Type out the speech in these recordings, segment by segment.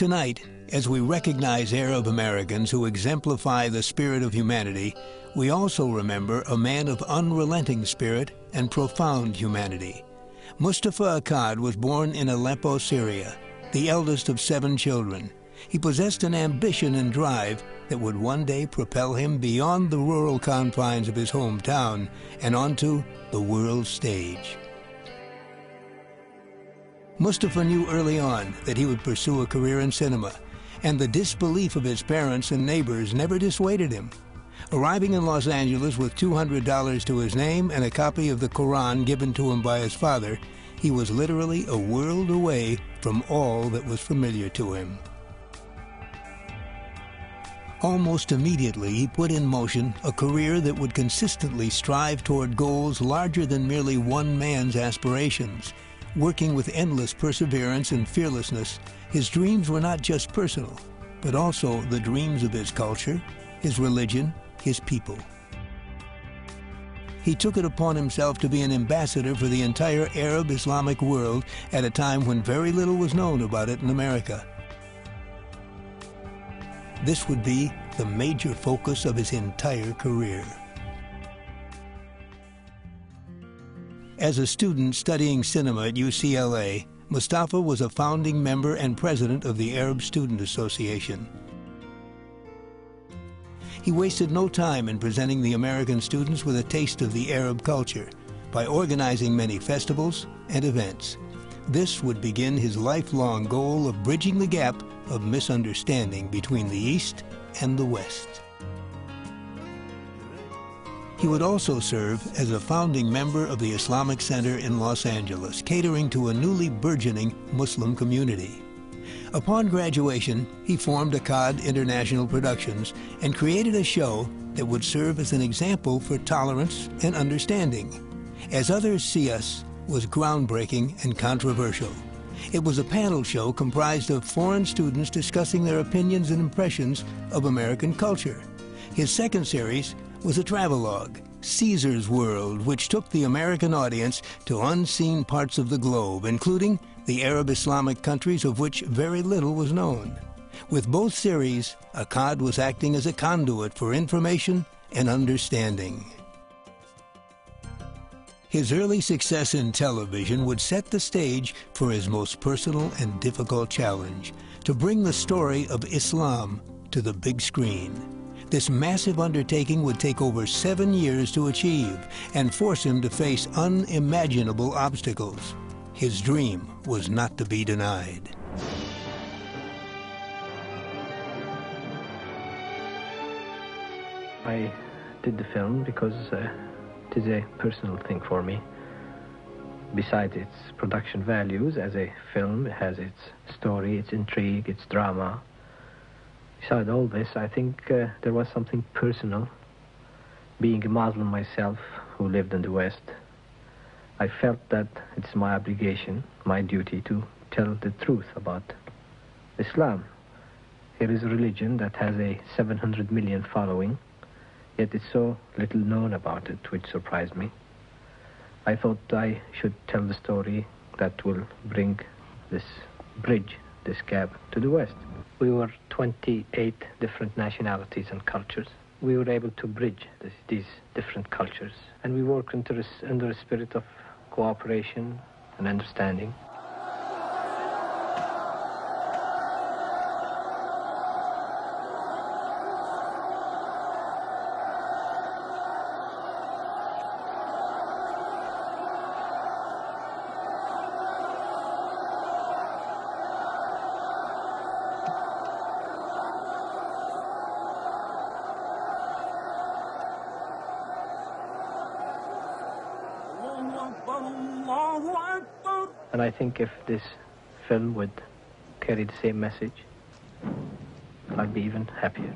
Tonight, as we recognize Arab Americans who exemplify the spirit of humanity, we also remember a man of unrelenting spirit and profound humanity. Moustapha Akkad was born in Aleppo, Syria, the eldest of 7 children. He possessed an ambition and drive that would one day propel him beyond the rural confines of his hometown and onto the world stage. Moustapha knew early on that he would pursue a career in cinema, and the disbelief of his parents and neighbors never dissuaded him. Arriving in Los Angeles with $200 to his name and a copy of the Quran given to him by his father, he was literally a world away from all that was familiar to him. Almost immediately, he put in motion a career that would consistently strive toward goals larger than merely one man's aspirations. Working with endless perseverance and fearlessness, his dreams were not just personal, but also the dreams of his culture, his religion, his people. He took it upon himself to be an ambassador for the entire Arab Islamic world at a time when very little was known about it in America. This would be the major focus of his entire career. As a student studying cinema at UCLA, Moustapha was a founding member and president of the Arab Student Association. He wasted no time in presenting the American students with a taste of the Arab culture by organizing many festivals and events. This would begin his lifelong goal of bridging the gap of misunderstanding between the East and the West. He would also serve as a founding member of the Islamic Center in Los Angeles, catering to a newly burgeoning Muslim community. Upon graduation, he formed Akkad International Productions and created a show that would serve as an example for tolerance and understanding. As Others See Us was groundbreaking and controversial. It was a panel show comprised of foreign students discussing their opinions and impressions of American culture. His second series was a travelogue, Caesar's World, which took the American audience to unseen parts of the globe, including the Arab Islamic countries of which very little was known. With both series, Akkad was acting as a conduit for information and understanding. His early success in television would set the stage for his most personal and difficult challenge, to bring the story of Islam to the big screen. This massive undertaking would take over 7 years to achieve and force him to face unimaginable obstacles. His dream was not to be denied. I did the film because it is a personal thing for me. Besides its production values as a film, it has its story, its intrigue, its drama. Besides all this, I think there was something personal. Being a Muslim myself who lived in the West, I felt that it's my obligation, my duty to tell the truth about Islam. Here is a religion that has a 700 million following, yet it's so little known about it, which surprised me. I thought I should tell the story that will bring this bridge, this gap to the West. We were 28 different nationalities and cultures. We were able to bridge these different cultures, and we worked under a spirit of cooperation and understanding. And I think if this film would carry the same message, I'd be even happier.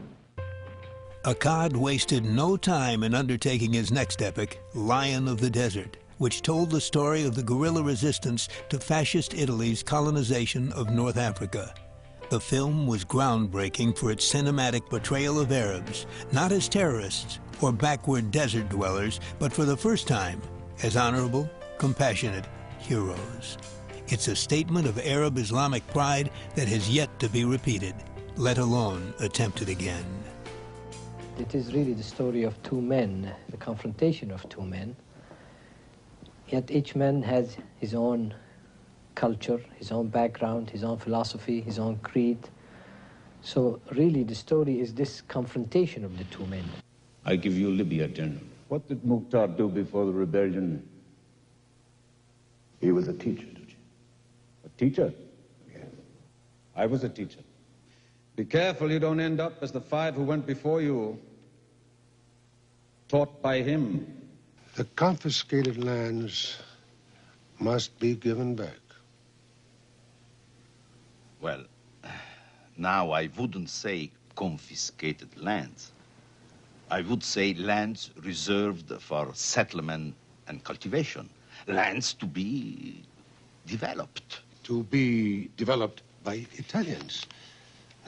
Akkad wasted no time in undertaking his next epic, Lion of the Desert, which told the story of the guerrilla resistance to fascist Italy's colonization of North Africa. The film was groundbreaking for its cinematic portrayal of Arabs, not as terrorists or backward desert dwellers, but for the first time as honorable, compassionate heroes. It's a statement of Arab Islamic pride that has yet to be repeated, let alone attempted again. It is really the story of two men, the confrontation of two men. Yet each man has his own culture, his own background, his own philosophy, his own creed. So really the story is this confrontation of the two men. I give you Libya, General. What did Mukhtar do before the rebellion? He was a teacher. A teacher? Yes. I was a teacher. Be careful you don't end up as the five who went before you, taught by him. The confiscated lands must be given back. Well, now I wouldn't say confiscated lands. I would say lands reserved for settlement and cultivation. Lands to be developed. To be developed by Italians.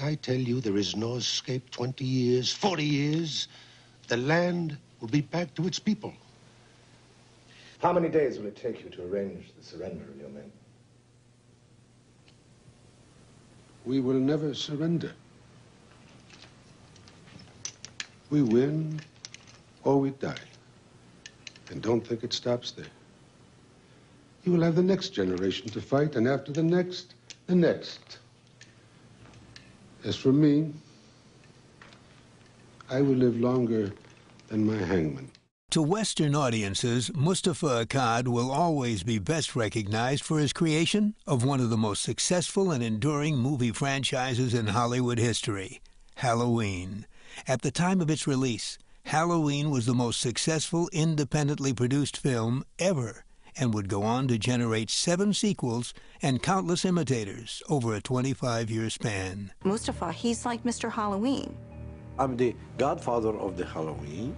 I tell you, there is no escape. 20 years, 40 years, the land will be back to its people. How many days will it take you to arrange the surrender of your men? We will never surrender. We win or we die. And don't think it stops there. You will have the next generation to fight, and after the next, the next. As for me, I will live longer than my hangman. To Western audiences, Moustapha Akkad will always be best recognized for his creation of one of the most successful and enduring movie franchises in Hollywood history, Halloween. At the time of its release, Halloween was the most successful independently produced film ever and would go on to generate 7 sequels and countless imitators over a 25-year span. Moustapha, he's like Mr. Halloween. I'm the godfather of the Halloween.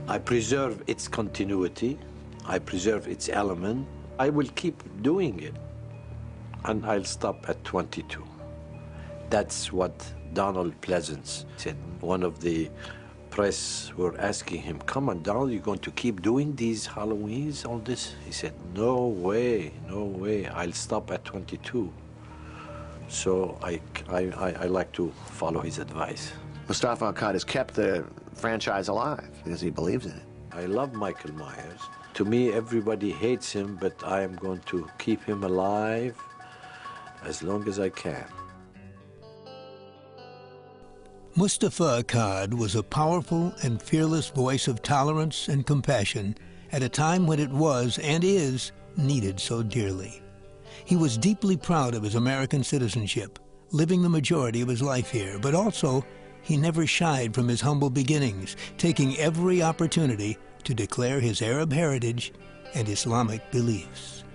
I preserve its continuity. I preserve its element. I will keep doing it, and I'll stop at 22. That's what Donald Pleasance said. One of the press were asking him, come on, Donald, you're going to keep doing these Halloweens, all this? He said, no way, no way, I'll stop at 22. So I like to follow his advice. Moustapha Akkad has kept the franchise alive because he believes in it. I love Michael Myers. To me, everybody hates him, but I am going to keep him alive as long as I can. Moustapha Akkad was a powerful and fearless voice of tolerance and compassion at a time when it was, and is, needed so dearly. He was deeply proud of his American citizenship, living the majority of his life here, but also he never shied from his humble beginnings, taking every opportunity to declare his Arab heritage and Islamic beliefs.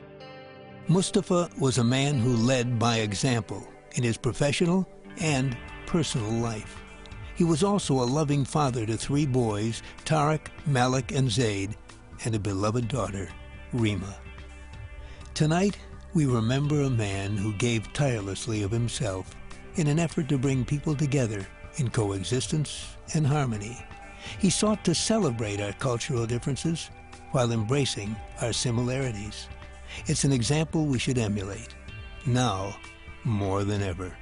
Moustapha was a man who led by example in his professional and personal life. He was also a loving father to 3 boys, Tariq, Malik, and Zaid, and a beloved daughter, Rima. Tonight, we remember a man who gave tirelessly of himself in an effort to bring people together in coexistence and harmony. He sought to celebrate our cultural differences while embracing our similarities. It's an example we should emulate, now more than ever.